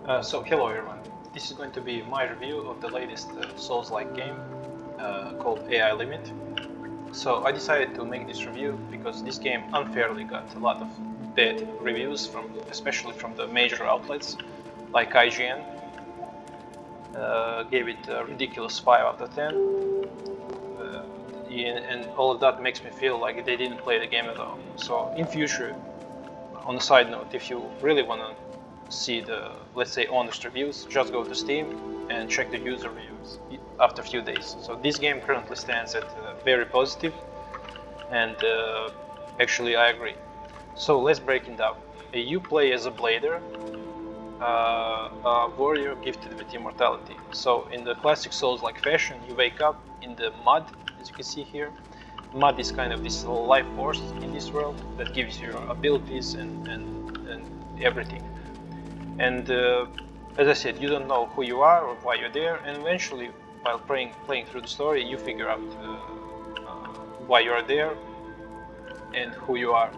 So hello everyone, this is going to be my review of the latest Souls-like game called AI Limit. So I decided to make this review because this game unfairly got a lot of bad reviews, especially from the major outlets like IGN. Gave it a ridiculous 5 out of 10. And all of that makes me feel like they didn't play the game at all. So in future, on a side note, if you really want to see the, let's say, honest reviews, just go to Steam and check the user reviews after a few days. So this game currently stands at very positive, and actually I agree. So let's break it down. You play as a blader, a warrior gifted with immortality. So in the classic Souls-like fashion, you wake up in the mud, as you can see here. Mud is kind of this life force in this world that gives you abilities and everything. And as I said, you don't know who you are or why you're there, and eventually, while playing through the story, you figure out why you are there and who you are.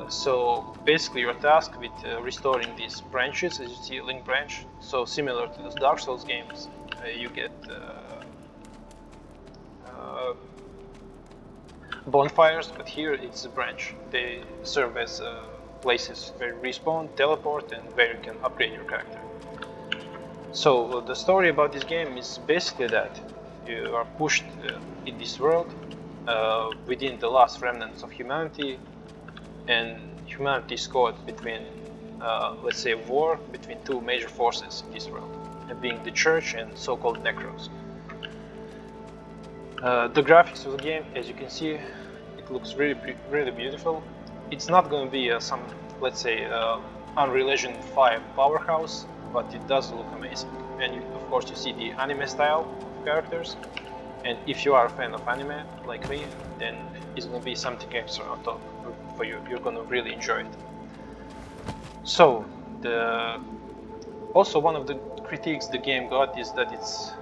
So basically, you're tasked with restoring these branches, as you see, a link branch. So similar to those Dark Souls games, you get bonfires, but here it's a branch. They serve as places where you respawn, teleport, and where you can upgrade your character. So the story about this game is basically that you are pushed in this world within the last remnants of humanity, and humanity is caught between, let's say, war between two major forces in this world, being the church and so-called necros. The graphics of the game, as you can see, it looks really beautiful. It's not going to be some, let's say, Unreal Engine 5 powerhouse, but it does look amazing. And of course you see the anime style of characters, and if you are a fan of anime, like me, then it's going to be something extra on top for you. You're going to really enjoy it. So, also one of the critiques the game got is that it's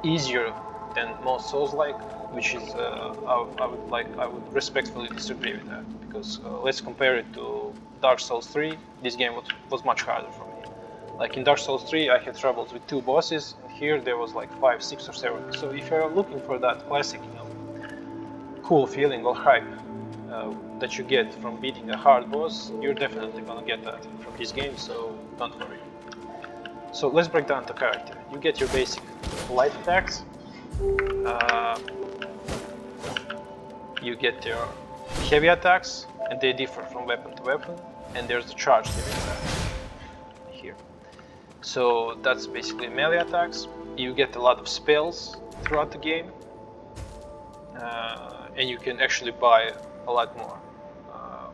easier than most Souls-like, which is I would respectfully disagree with that, because let's compare it to Dark Souls 3. This game was much harder for me. Like in Dark Souls 3, I had troubles with 2 bosses, and here there was like 5, 6, or 7. So if you're looking for that classic, cool feeling or hype that you get from beating a hard boss, you're definitely gonna get that from this game. So don't worry. So let's break down the character. You get your basic light attacks. You get your heavy attacks, and they differ from weapon to weapon, and there's the charged heavy attacks here. So that's basically melee attacks. You get a lot of spells throughout the game, and you can actually buy a lot more.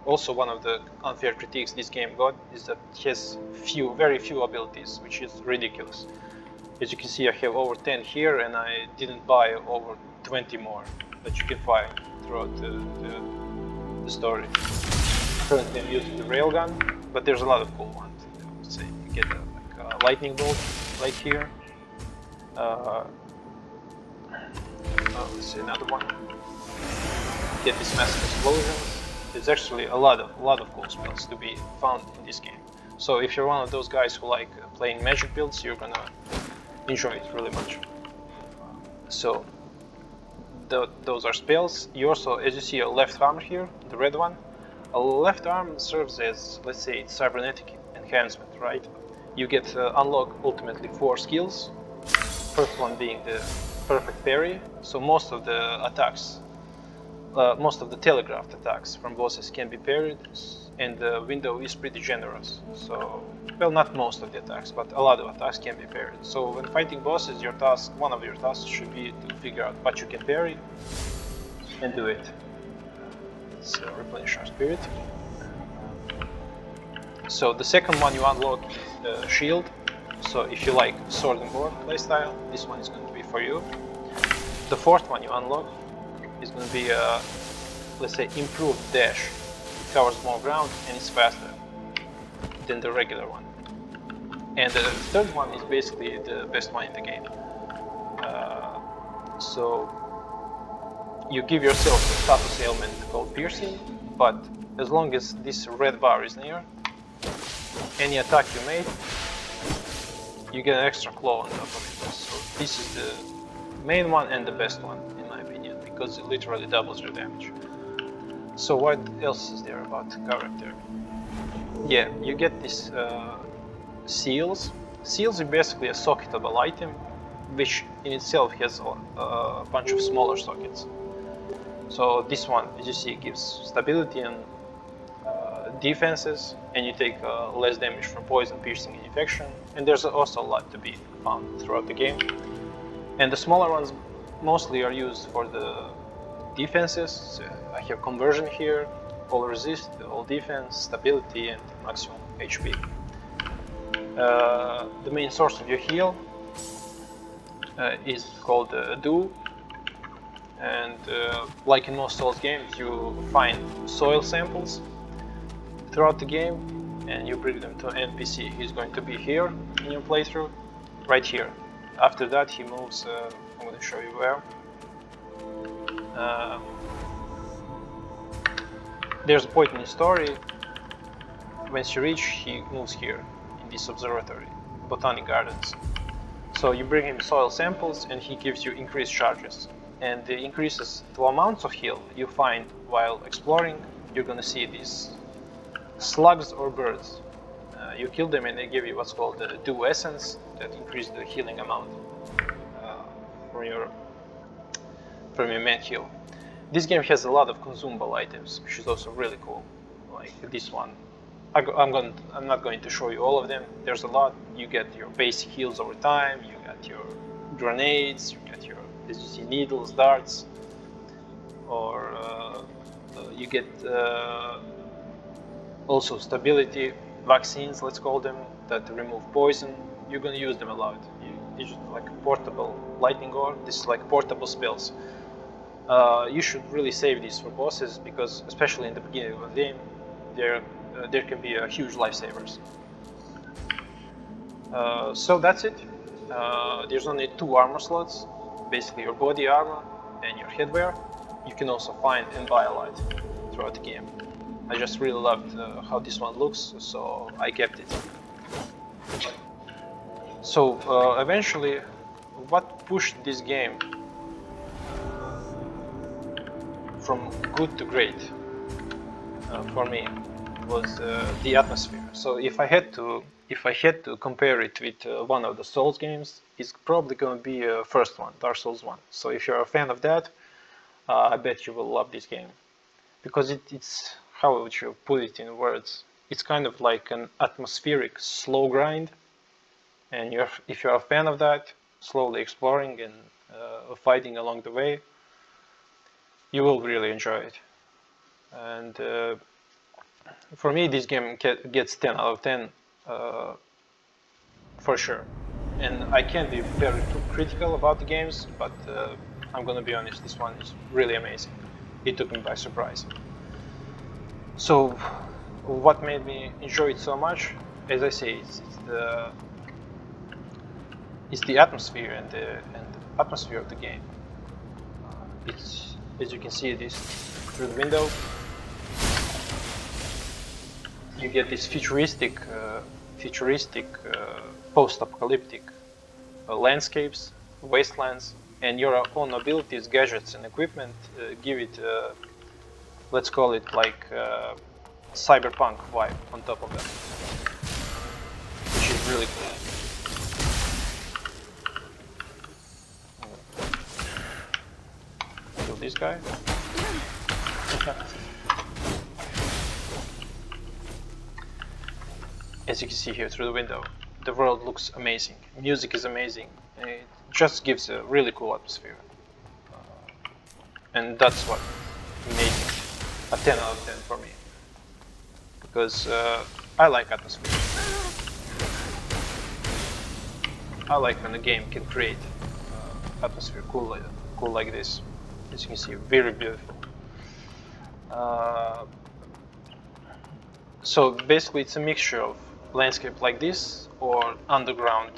Also, one of the unfair critiques this game got is that it has very few abilities, which is ridiculous. As you can see, I have over 10 here, and I didn't buy over 20 more that you can find throughout the story. Currently I'm using the railgun, but there's a lot of cool ones. I would say you get a lightning bolt right here. Let's see, another one. Get these massive explosions. There's actually a lot of cool spells to be found in this game. So if you're one of those guys who like playing magic builds, you're gonna enjoy it really much. So those are spells. You also, as you see, a left arm here, the red one. A left arm serves as, let's say, cybernetic enhancement, right? You get unlock ultimately 4 skills. First one being the perfect parry. So most of the attacks, most of the telegraphed attacks from bosses can be parried, and the window is pretty generous. So, well, not most of the attacks, but a lot of attacks can be parried. So when fighting bosses, one of your tasks should be to figure out what you can parry and do it. Let's replenish our spirit. So the second one you unlock is the shield. So if you like sword and board playstyle, this one is going to be for you. The fourth one you unlock is going to be a, let's say, improved dash. It covers more ground and it's faster than the regular one. And the third one is basically the best one in the game. So you give yourself a status ailment called piercing, but as long as this red bar is near, any attack you made, you get an extra claw on top of it. So this is the main one and the best one in my opinion, because it literally doubles your damage. So what else is there about the character? Yeah, you get these seals. Seals is basically a socketable item, which in itself has a bunch of smaller sockets. So this one, as you see, gives stability and defenses, and you take less damage from poison, piercing, and infection. And there's also a lot to be found throughout the game. And the smaller ones mostly are used for the defenses. So I have conversion here, all resist, all defense, stability, and maximum HP. The main source of your heal is called Dew. And like in most Souls games, you find soil samples throughout the game and you bring them to an NPC. He's going to be here in your playthrough, right here. After that he moves, I'm going to show you where. There's a point in the story, once you reach, he moves here in this observatory, botanic gardens. So you bring him soil samples and he gives you increased charges. And it increases the amounts of heal you find while exploring. You're gonna see these slugs or birds. You kill them and they give you what's called the Dew Essence that increases the healing amount from your main heal. This game has a lot of consumable items, which is also really cool. Like this one. I'm not going to show you all of them. There's a lot. You get your basic heals over time. You got your grenades. You get your, as you see, needles, darts, or you get also stability vaccines, let's call them, that remove poison. You're gonna use them a lot. It's like portable lightning ore. This is like portable spells. You should really save these for bosses because, especially in the beginning of the game, there can be huge lifesavers. So that's it. There's only 2 armor slots, basically your body armor and your headwear. You can also find and buy a lot throughout the game. I just really loved how this one looks, so I kept it. So eventually, what pushed this game from good to great for me was the atmosphere. So if I had to compare it with one of the Souls games, it's probably going to be first one, Dark Souls 1. So if you're a fan of that, I bet you will love this game, because it's, how would you put it in words? It's kind of like an atmospheric slow grind, and if you're a fan of that, slowly exploring and fighting along the way, you will really enjoy it. And for me, this game gets 10 out of 10 for sure. And I can't be very critical about the games, but I'm gonna be honest, this one is really amazing. It took me by surprise. So what made me enjoy it so much? As I say, it's the atmosphere and the atmosphere of the game. It's, as you can see this through the window, you get this futuristic post-apocalyptic landscapes, wastelands, and your own abilities, gadgets, and equipment give it, let's call it like cyberpunk vibe on top of that, which is really cool. Kill this guy. As you can see here through the window, the world looks amazing. Music is amazing. It just gives a really cool atmosphere. And that's what made it a 10 out of 10 for me. Because I like atmosphere. I like when a game can create atmosphere cool like this. As you can see, very beautiful. So basically it's a mixture of landscape like this or underground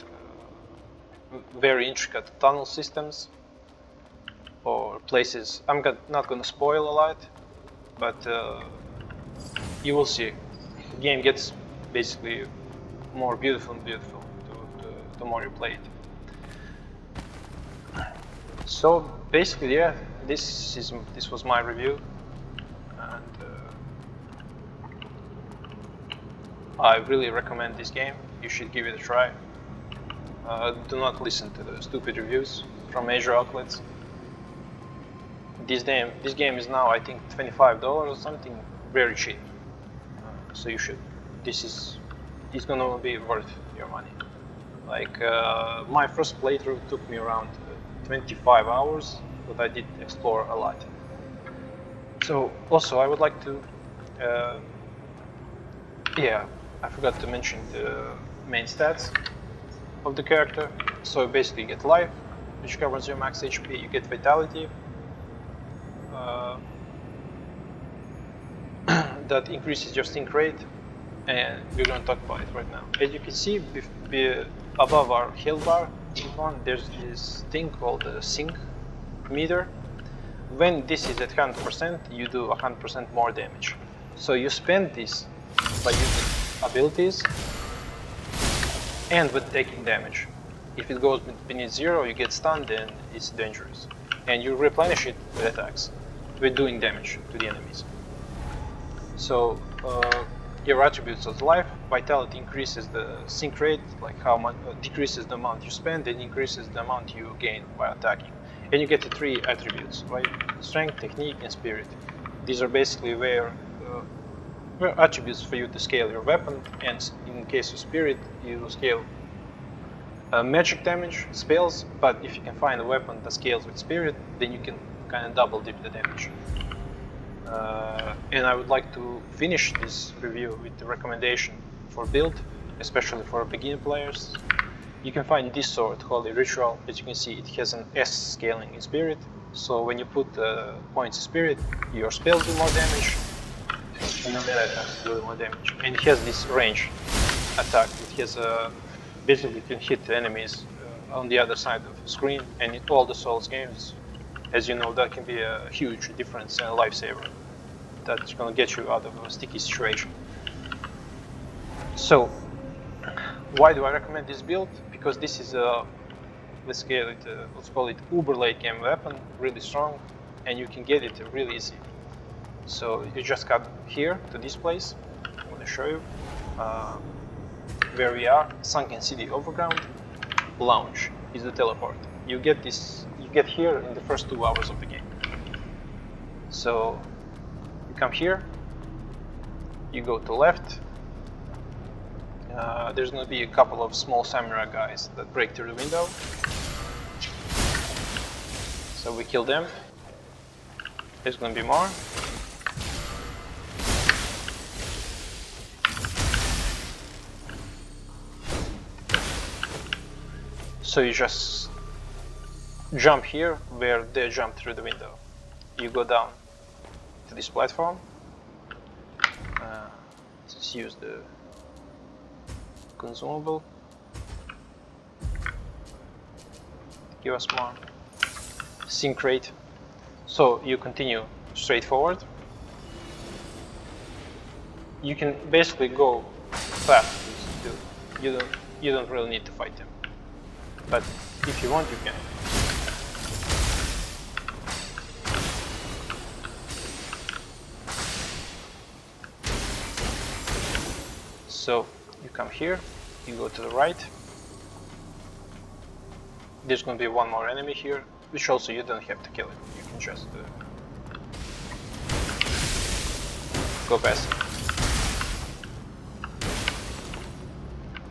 very intricate tunnel systems or places. I'm not gonna spoil a lot, but you will see. The game gets basically more beautiful and beautiful the more you play it. So basically, yeah, this was my review, and I really recommend this game. You should give it a try. Do not listen to the stupid reviews from major outlets. This game is now, I think, $25 or something, very cheap. So you should. It's gonna be worth your money. Like my first playthrough took me around 25 hours, but I did explore a lot. So also I would like to, yeah, I forgot to mention the main stats of the character. So you basically get life, which covers your max HP. You get vitality, that increases your sync rate, and we're going to talk about it right now. As you can see, above our health bar icon, there's this thing called the sync meter. When this is at 100%, you do 100% more damage. So you spend this by using abilities and with taking damage. If it goes beneath 0, you get stunned and it's dangerous. And you replenish it with attacks, with doing damage to the enemies. So your attributes of life, vitality increases the sync rate, like how much decreases the amount you spend, and increases the amount you gain by attacking. And you get the 3 attributes, right? Strength, technique, and spirit. These are basically where attributes for you to scale your weapon, and in case of spirit, you scale magic damage, spells, but if you can find a weapon that scales with spirit, then you can kind of double dip the damage. And I would like to finish this review with the recommendation for build, especially for beginner players. You can find this sword, Holy Ritual. As you can see, it has an S scaling in spirit, so when you put points in spirit, your spells do more damage, and the melee attacks do more damage. And it has this range attack. It has basically you can hit enemies on the other side of the screen, and in all the Souls games, as you know, that can be a huge difference and a lifesaver. That's gonna get you out of a sticky situation. So, why do I recommend this build? Because this is a, let's call it uber late game weapon, really strong, and you can get it really easy. So you just cut here to this place. I'm gonna show you where we are. Sunken City Overground Lounge is the teleport. You get here in the first 2 hours of the game. So you come here, you go to left. There's going to be a couple of small samurai guys that break through the window. So we kill them. There's going to be more. So you just jump here where they jump through the window. You go down to this platform. Let's use the consumable. Give us more sync rate. So you continue straight forward. You can basically go fast. You don't really need to fight them. But if you want, you can. So you come here, you go to the right. There's going to be one more enemy here, which also you don't have to kill it. You can just go past it.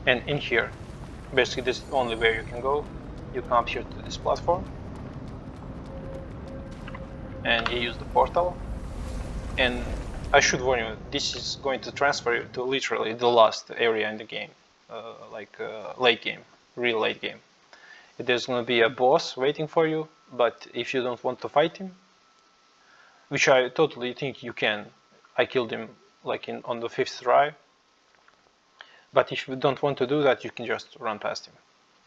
And in here, basically this is only where you can go. You come up here to this platform, and you use the portal. And I should warn you, this is going to transfer you to literally the last area in the game, late game, real late game. There's going to be a boss waiting for you, but if you don't want to fight him, which I totally think you can, I killed him like on the 5th try. But if you don't want to do that, you can just run past him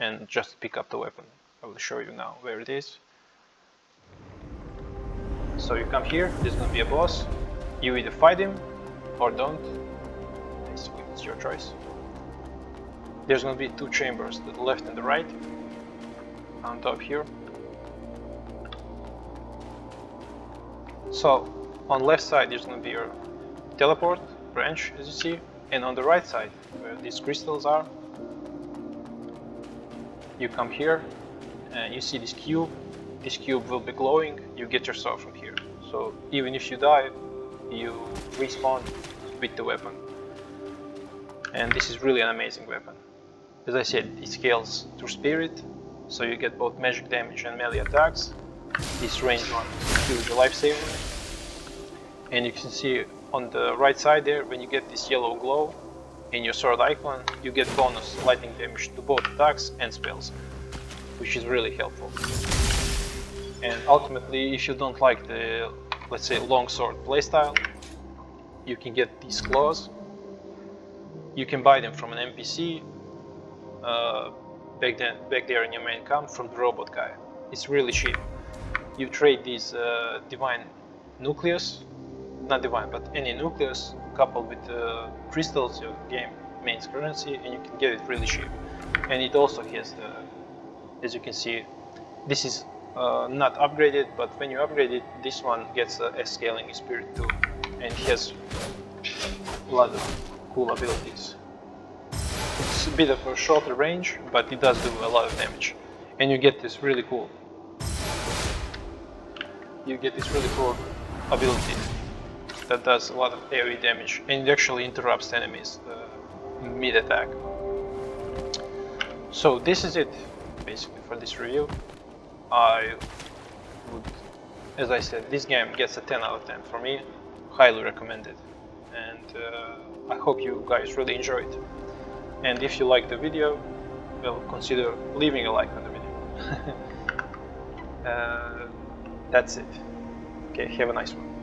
and just pick up the weapon. I will show you now where it is. So you come here, there's going to be a boss. You either fight him or don't, basically. it's your choice. There's going to be two chambers, the left and the right, on top here. So on the left side there's going to be your teleport branch, as you see, and on the right side where these crystals are, you come here and you see this cube. This cube will be glowing, you get yourself from here. So even if you die, you respawn with the weapon. And this is really an amazing weapon. As I said, it scales through spirit, so you get both magic damage and melee attacks. This range one is huge lifesaver. And you can see on the right side there, when you get this yellow glow in your sword icon, you get bonus lightning damage to both attacks and spells, which is really helpful. And ultimately, if you don't like the, let's say, longsword playstyle, you can get these claws. You can buy them from an NPC back there in your main camp from the robot guy. It's really cheap. You trade these divine nucleus, not divine, but any nucleus coupled with crystals, your game main currency, and you can get it really cheap. And it also has the, as you can see, this is not upgraded, but when you upgrade it, this one gets a scaling spirit too, and it has a lot of cool abilities. It's a bit of a shorter range, but it does do a lot of damage, and you get this really cool. You get this really cool ability that does a lot of AoE damage, and it actually interrupts enemies mid-attack. So this is it, basically, for this review. I would, as I said, this game gets a 10 out of 10 for me. Highly recommended, and I hope you guys really enjoy it. And if you like the video, well, consider leaving a like on the video. That's it. Okay, have a nice one.